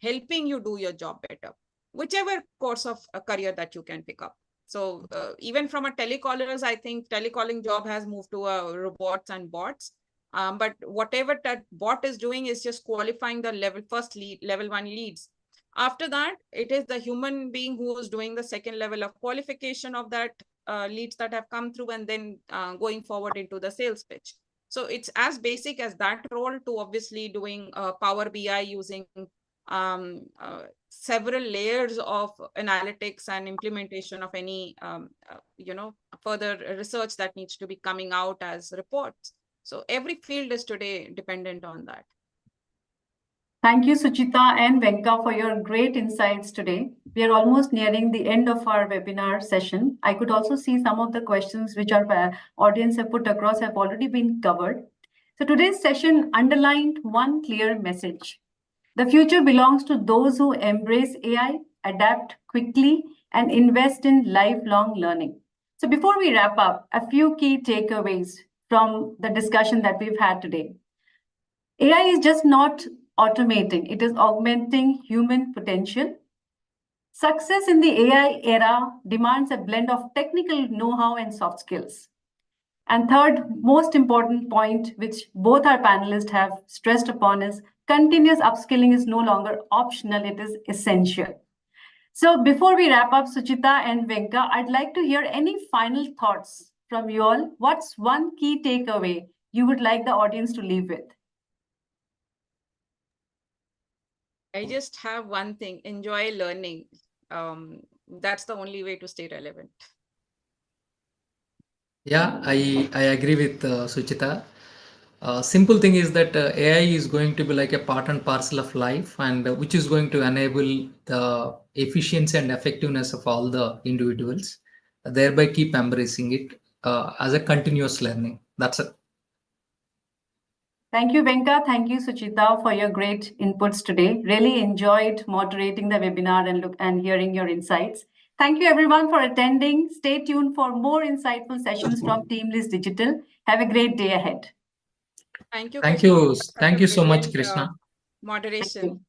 helping you do your job better, whichever course of a career that you can pick up. So even from a telecallers, I think telecalling job has moved to robots and bots. But whatever that bot is doing is just qualifying the level 1 leads. After that, it is the human being who is doing the second level of qualification of that leads that have come through, and then going forward into the sales pitch. So it's as basic as that role to obviously doing Power BI using several layers of analytics and implementation of any further research that needs to be coming out as reports. So every field is today dependent on that. Thank you, Suchita and Venka, for your great insights today. We are almost nearing the end of our webinar session. I could also see some of the questions which our audience have put across have already been covered. So today's session underlined one clear message. The future belongs to those who embrace AI, adapt quickly, and invest in lifelong learning. So before we wrap up, a few key takeaways from the discussion that we've had today. AI is just not automating, it is augmenting human potential. Success in the AI era demands a blend of technical know-how and soft skills. And third, most important point, which both our panelists have stressed upon, is continuous upskilling is no longer optional, it is essential. So before we wrap up, Suchita and Venka, I'd like to hear any final thoughts from you all. What's one key takeaway you would like the audience to leave with? I just have one thing: enjoy learning. That's the only way to stay relevant. Yeah, I agree with Suchita. Simple thing is that AI is going to be like a part and parcel of life, and which is going to enable the efficiency and effectiveness of all the individuals, thereby keep embracing it as a continuous learning. That's it. Thank you, Venka. Thank you, Suchita, for your great inputs today. Really enjoyed moderating the webinar and hearing your insights. Thank you everyone for attending. Stay tuned for more insightful sessions from TeamLease Digital. Have a great day ahead. Thank you. Thank Krishna, you. for such Thank a you so much, brilliant, Krishna. moderation.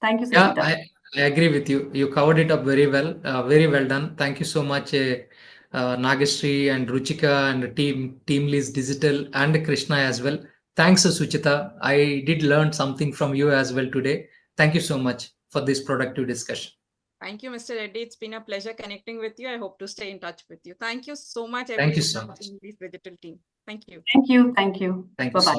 Thank you, Yeah, Suchita. I agree with you. You covered it up very well. Very well done. Thank you so much, Nagashri and Ruchika and TeamLease Digital and Krishna as well. Thanks, Suchita. I did learn something from you as well today. Thank you so much for this productive discussion. Thank you, Mr. Reddy. It's been a pleasure connecting with you. I hope to stay in touch with you. Thank you so much, Thank you everyone so on much. TeamLease Digital team. Thank you. Thank you. Thank you. Thank you so Bye-bye. much.